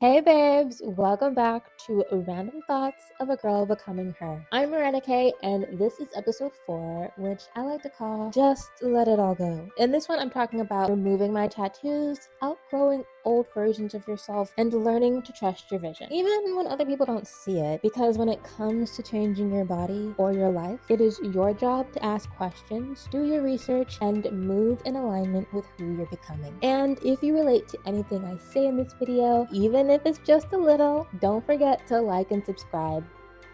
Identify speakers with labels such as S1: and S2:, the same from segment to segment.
S1: Hey babes, welcome back to Random Thoughts of a Girl Becoming Her. I'm Miranda Kay, and this is episode 4, which I like to call Just Let It All Go. In this one, I'm talking about removing my tattoos, outgrowing old versions of yourself, and learning to trust your vision, even when other people don't see it. Because when it comes to changing your body or your life, it is your job to ask questions, do your research, and move in alignment with who you're becoming. And if you relate to anything I say in this video, even if it's just a little, don't forget to like and subscribe.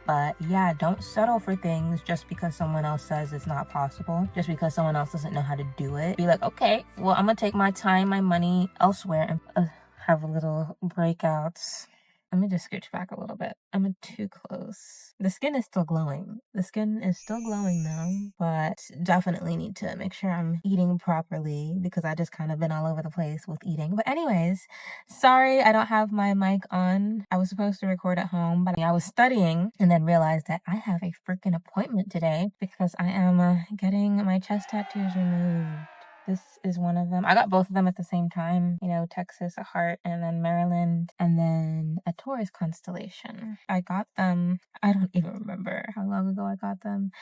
S2: But yeah, don't settle for things just because someone else says it's not possible, just because someone else doesn't know how to do it. Be like, okay, well, I'm gonna take my time, my money elsewhere and have a little breakouts. Let me just scooch back a little bit. I'm too close. The skin is still glowing. The skin is still glowing though, but definitely need to make sure I'm eating properly because I just kind of been all over the place with eating. But anyways, sorry I don't have my mic on. I was supposed to record at home, but I was studying and then realized that I have a freaking appointment today because I am getting my chest tattoos removed. This is one of them. I got both of them at the same time. You know, Texas, a heart, and then Maryland, and then a Taurus constellation. I got them, I don't even remember how long ago I got them.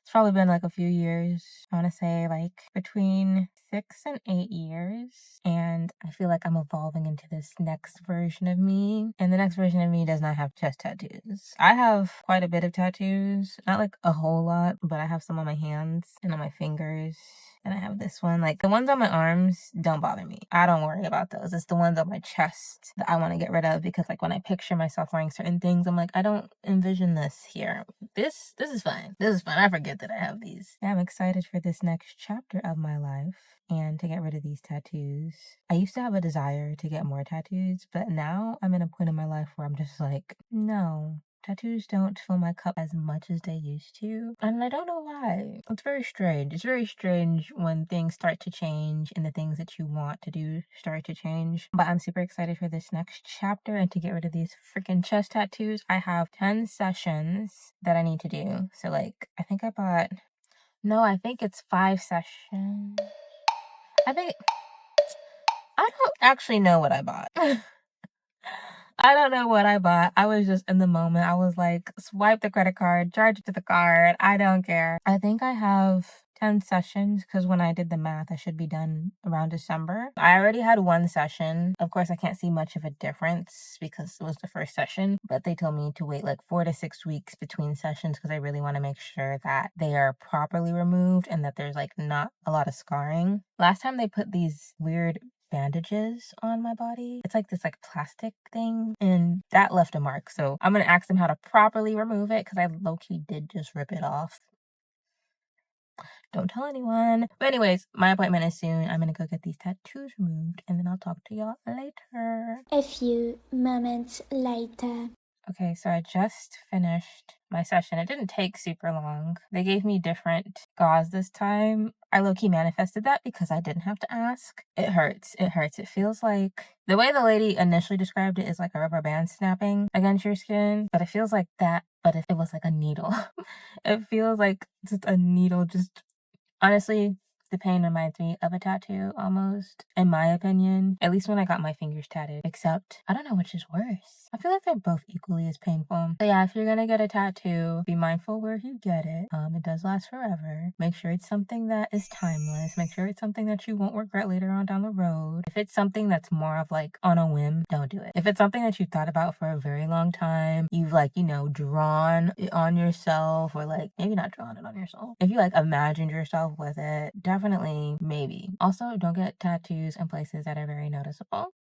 S2: It's probably been like a few years. I want to say like between 6 and 8 years. And I feel like I'm evolving into this next version of me. And the next version of me does not have chest tattoos. I have quite a bit of tattoos. Not like a whole lot, but I have some on my hands and on my fingers. And I have this one. Like the ones on my arms don't bother me. I don't worry about those. It's the ones on my chest that I want to get rid of because like when I picture myself wearing certain things, I'm like, I don't envision this here. This is fine. This is fine. I forget that I have these. Yeah, I'm excited for this next chapter of my life and to get rid of these tattoos. I used to have a desire to get more tattoos, but now I'm in a point in my life where I'm just like, no. Tattoos don't fill my cup as much as they used to, and I don't know why. It's very strange. It's very strange when things start to change and the things that you want to do start to change. But I'm super excited for this next chapter and to get rid of these freaking chest tattoos. I have 10 sessions that I need to do. So like, I think it's 5 sessions. I don't actually know what I bought. I don't know what I bought. I was just in the moment. I was like, swipe the credit card, charge it to the card. I don't care. I think I have 10 sessions because when I did the math, I should be done around December. I already had one session. Of course, I can't see much of a difference because it was the first session, but they told me to wait like 4 to 6 weeks between sessions because I really want to make sure that they are properly removed and that there's like not a lot of scarring. Last time they put these weird bandages on my body. It's like this like plastic thing and that left a mark. So I'm gonna ask them how to properly remove it because I low-key did just rip it off. Don't tell anyone. But anyways, my appointment is soon. I'm gonna go get these tattoos removed and then I'll talk to y'all later.
S3: A few moments later.
S2: Okay, so I just finished my session. It didn't take super long. They gave me different gauze this time. I low-key manifested that because I didn't have to ask. It hurts. It hurts. It feels like the way the lady initially described it is like a rubber band snapping against your skin, but it feels like that, but if it was like a needle. It feels like just a needle just honestly, the pain reminds me of a tattoo almost, in my opinion. At least when I got my fingers tatted. Except, I don't know which is worse. I feel like they're both equally as painful. So yeah, if you're gonna get a tattoo, be mindful where you get it. It does last forever. Make sure it's something that is timeless. Make sure it's something that you won't regret later on down the road. If it's something that's more of like on a whim, don't do it. If it's something that you thought about for a very long time, you've like, drawn it on yourself or like maybe not drawn it on yourself. If you like imagined yourself with it, definitely maybe. Also, don't get tattoos in places that are very noticeable.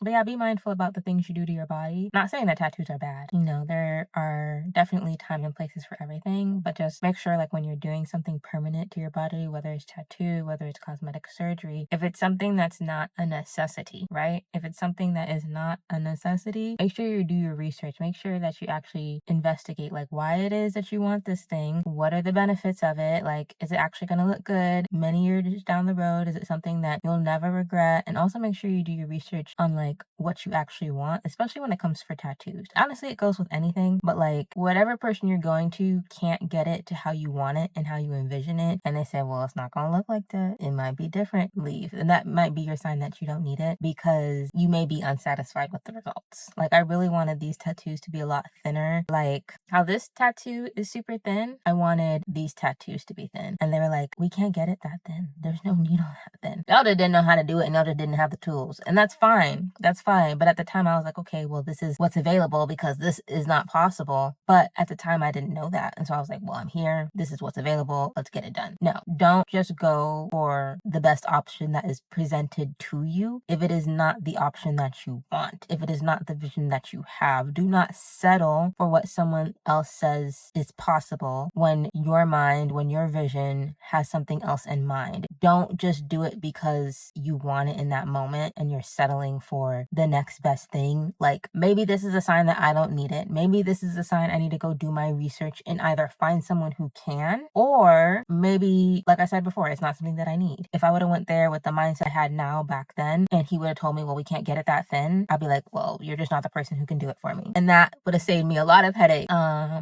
S2: But yeah, be mindful about the things you do to your body. Not saying that tattoos are bad. There are definitely time and places for everything, but just make sure like when you're doing something permanent to your body, whether it's tattoo, whether it's cosmetic surgery, if it's something that's not a necessity, right? If it's something that is not a necessity, make sure you do your research. Make sure that you actually investigate like why it is that you want this thing. What are the benefits of it? Like, is it actually going to look good many years down the road? Is it something that you'll never regret? And also make sure you do your research on like like what you actually want, especially when it comes for tattoos. Honestly, it goes with anything, but like whatever person you're going to can't get it to how you want it and how you envision it. And they say, well, it's not going to look like that. It might be different. Leave. And that might be your sign that you don't need it because you may be unsatisfied with the results. Like I really wanted these tattoos to be a lot thinner. Like how this tattoo is super thin, I wanted these tattoos to be thin. And they were like, we can't get it that thin. There's no needle that thin. Y'all just didn't know how to do it and y'all just didn't have the tools. And that's fine. That's fine. But at the time I was like, okay, well, this is what's available because this is not possible. But at the time I didn't know that. And so I was like, well, I'm here. This is what's available. Let's get it done. No, don't just go for the best option that is presented to you if it is not the option that you want. If it is not the vision that you have, do not settle for what someone else says is possible when your mind, when your vision has something else in mind. Don't just do it because you want it in that moment and you're settling for the next best thing. Like maybe this is a sign that I don't need it. Maybe this is a sign I need to go do my research and either find someone who can, or maybe, like I said before, it's not something that I need. If I would have went there with the mindset I had now back then and he would have told me, well, we can't get it that thin, I'd be like, well, you're just not the person who can do it for me. And that would have saved me a lot of headache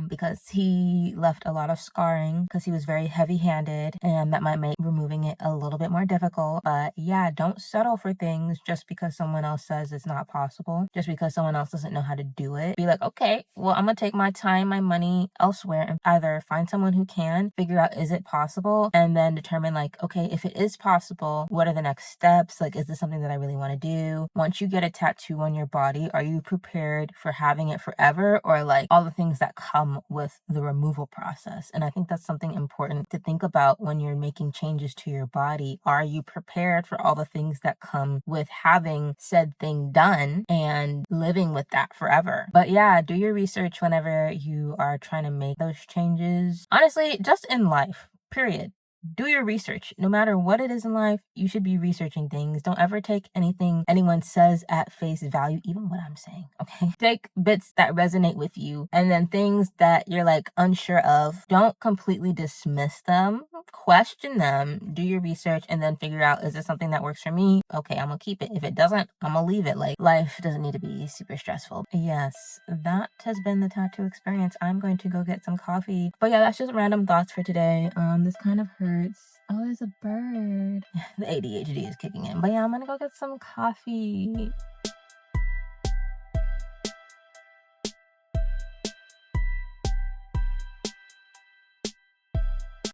S2: because he left a lot of scarring because he was very heavy-handed, and that might make removing it a little bit more difficult. But yeah, don't settle for things just because someone else says it's not possible, just because someone else doesn't know how to do it. Be like, okay, well, I'm gonna take my time, my money elsewhere and either find someone who can, figure out is it possible, and then determine like, okay, if it is possible, what are the next steps? Like, is this something that I really want to do? Once you get a tattoo on your body, are you prepared for having it forever, or like all the things that come with the removal process? And I think that's something important to think about when you're making changes to your body. Are you prepared for all the things that come with having said thing done and living with that forever? But yeah, do your research whenever you are trying to make those changes. Honestly, just in life, period. Do your research. No matter what it is in life, you should be researching things. Don't ever take anything anyone says at face value, even what I'm saying, okay? Take bits that resonate with you, and then things that you're like unsure of, don't completely dismiss them. Question them, do your research, and then figure out, is this something that works for me? Okay, I'm gonna keep it. If it doesn't, I'm gonna leave it. Like, life doesn't need to be super stressful. Yes, that has been the tattoo experience. I'm going to go get some coffee. But yeah, that's just random thoughts for today. This kind of hurts. Oh, there's a bird. The ADHD is kicking in. But yeah, I'm gonna go get some coffee.